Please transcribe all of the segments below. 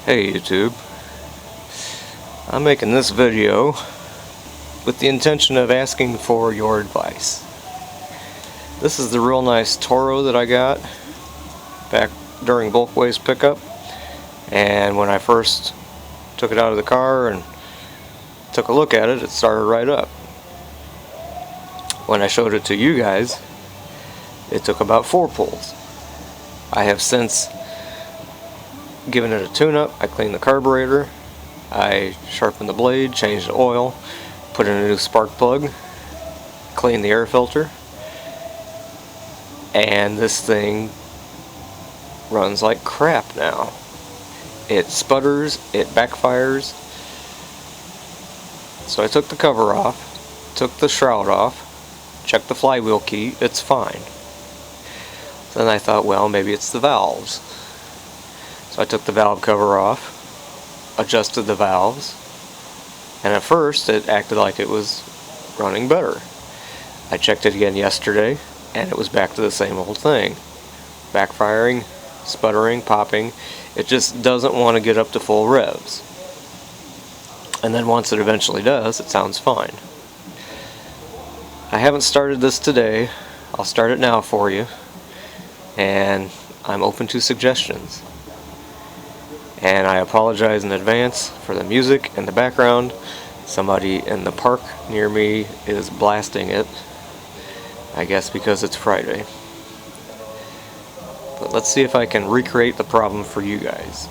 Hey YouTube, I'm making this video with the intention of asking for your advice. This is the real nice Toro that I got back during bulk waste pickup, and when I first took it out of the car and took a look at it, it started right up. When I showed it to you guys, it took about 4 pulls. I have since given it a tune-up. I cleaned the carburetor, I sharpened the blade, changed the oil, put in a new spark plug, cleaned the air filter, and this thing runs like crap now. It sputters, it backfires. So I took the cover off, took the shroud off, checked the flywheel key, it's fine. Then I thought, well, maybe it's the valves. So I took the valve cover off, adjusted the valves, and at first it acted like it was running better. I checked it again yesterday, and it was back to the same old thing. Backfiring, sputtering, popping. It just doesn't want to get up to full revs. And then once it eventually does, it sounds fine. I haven't started this today. I'll start it now for you. And I'm open to suggestions. And I apologize in advance for the music in the background. Somebody in the park near me is blasting it. I guess because it's Friday. But let's see if I can recreate the problem for you guys.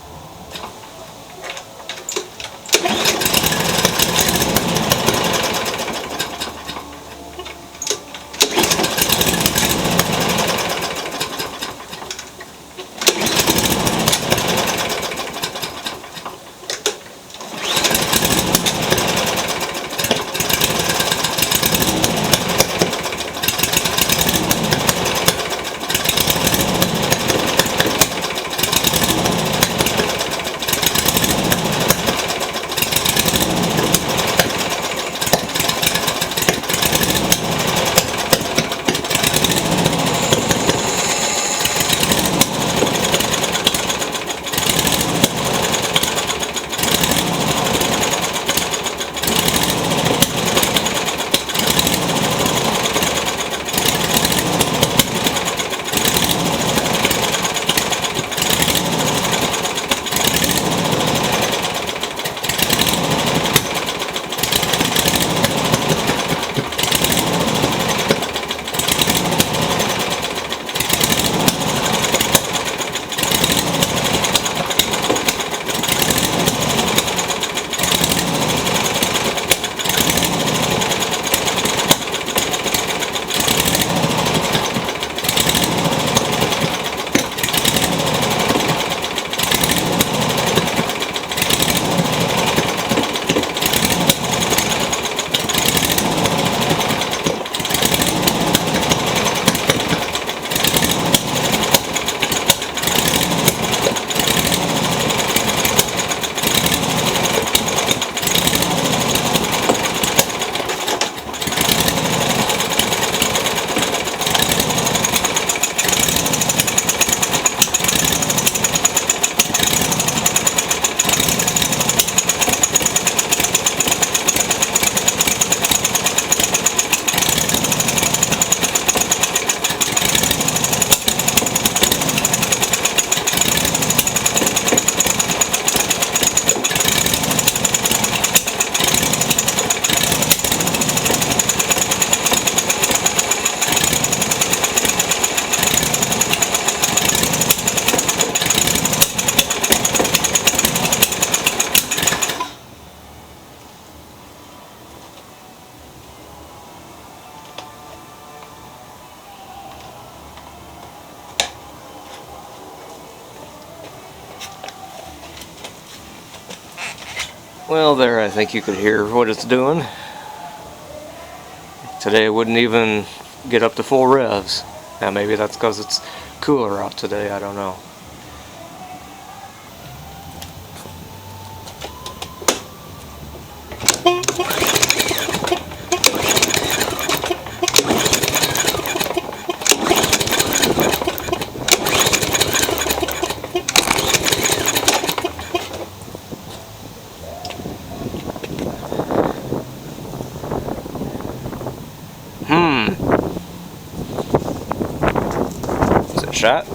Well, there, I think you could hear what it's doing. Today it wouldn't even get up to full revs. Now maybe that's because it's cooler out today, I don't know. shot.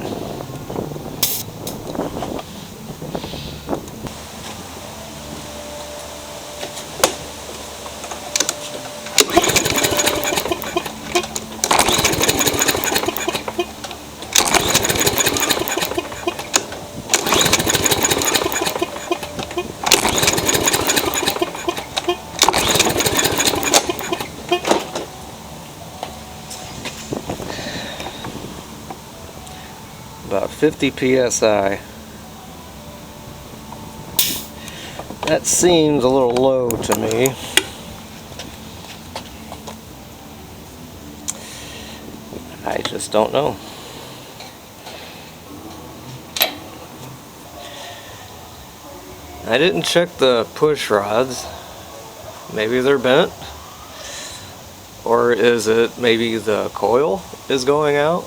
About 50 psi. That seems a little low to me. I just don't know. I didn't check the push rods. Maybe they're bent. Or is it maybe the coil is going out?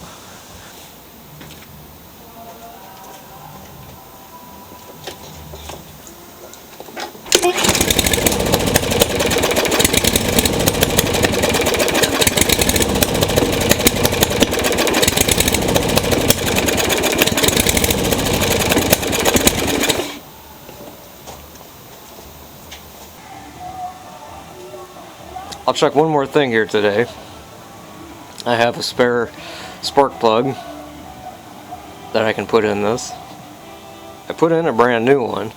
I'll check one more thing here today. I have a spare spark plug that I can put in this. I put in a brand new one.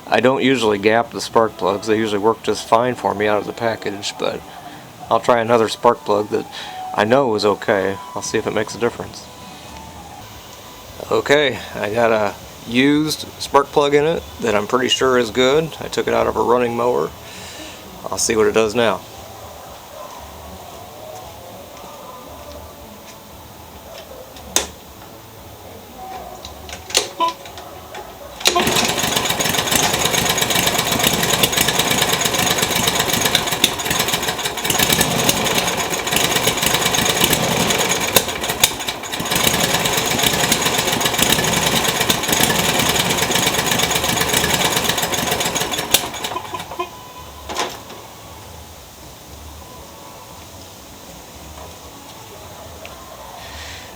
I don't usually gap the spark plugs. They usually work just fine for me out of the package, but I'll try another spark plug that I know is okay. I'll see if it makes a difference. Okay, I got a used spark plug in it that I'm pretty sure is good. I took it out of a running mower. I'll see what it does now.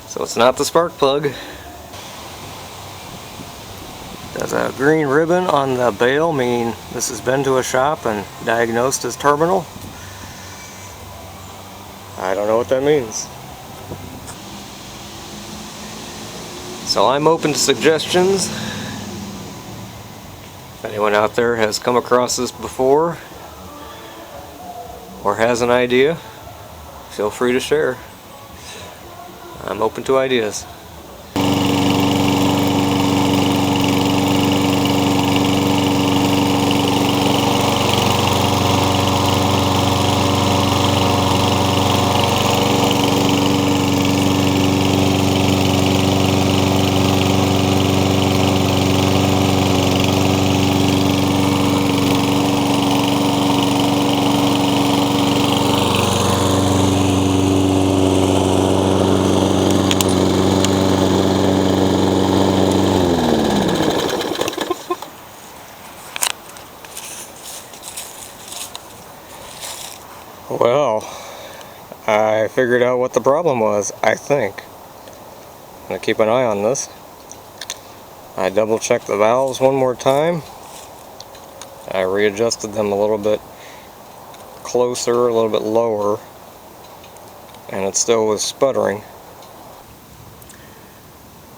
So it's not the spark plug. Does a green ribbon on the bail mean this has been to a shop and diagnosed as terminal? I don't know what that means. So I'm open to suggestions. If anyone out there has come across this before or has an idea, feel free to share. I'm open to ideas. Well, I figured out what the problem was, I think. I'm going to keep an eye on this. I double checked the valves one more time. I readjusted them a little bit closer, a little bit lower, and it still was sputtering.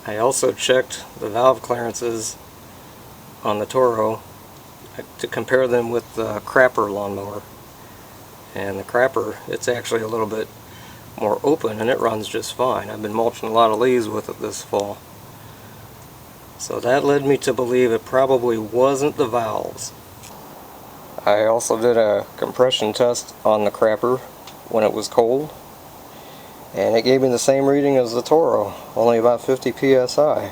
I also checked the valve clearances on the Toro to compare them with the crapper lawnmower. And the crapper, it's actually a little bit more open and it runs just fine. I've been mulching a lot of leaves with it this fall. So that led me to believe it probably wasn't the valves. I also did a compression test on the crapper when it was cold, and it gave me the same reading as the Toro, only about 50 psi.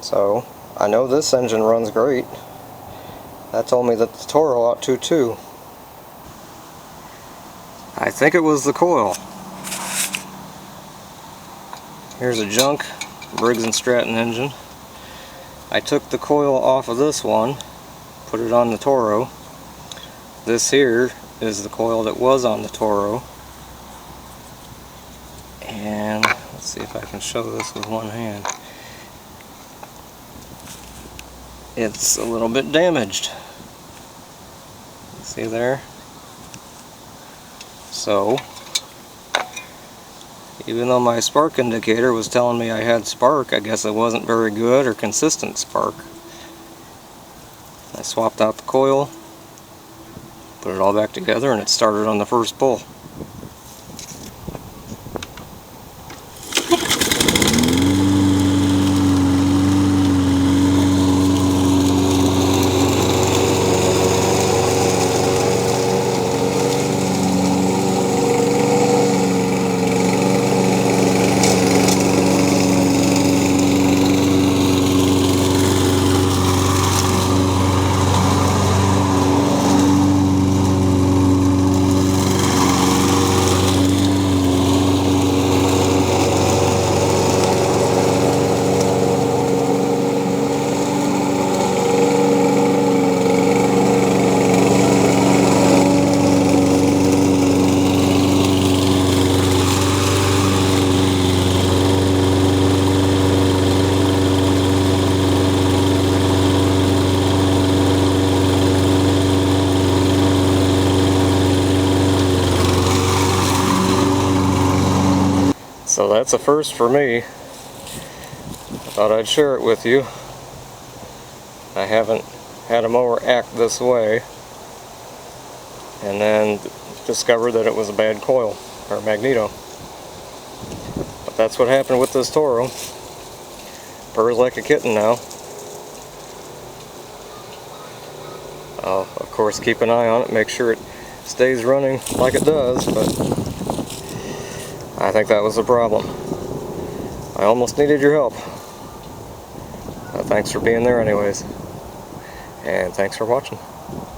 So I know this engine runs great. That told me that the Toro ought to too. I think it was the coil. Here's a junk Briggs & Stratton engine. I took the coil off of this one, put it on the Toro. This here is the coil that was on the Toro. And let's see if I can show this with one hand. It's a little bit damaged. See there? So, even though my spark indicator was telling me I had spark, I guess it wasn't very good or consistent spark. I swapped out the coil, put it all back together, and it started on the first pull. So that's a first for me. I thought I'd share it with you. I haven't had a mower act this way and then discovered that it was a bad coil or magneto. But that's what happened with this Toro. Purrs like a kitten now. I'll of course keep an eye on it, make sure it stays running like it does, but I think that was the problem. I almost needed your help. Thanks for being there anyways. And thanks for watching.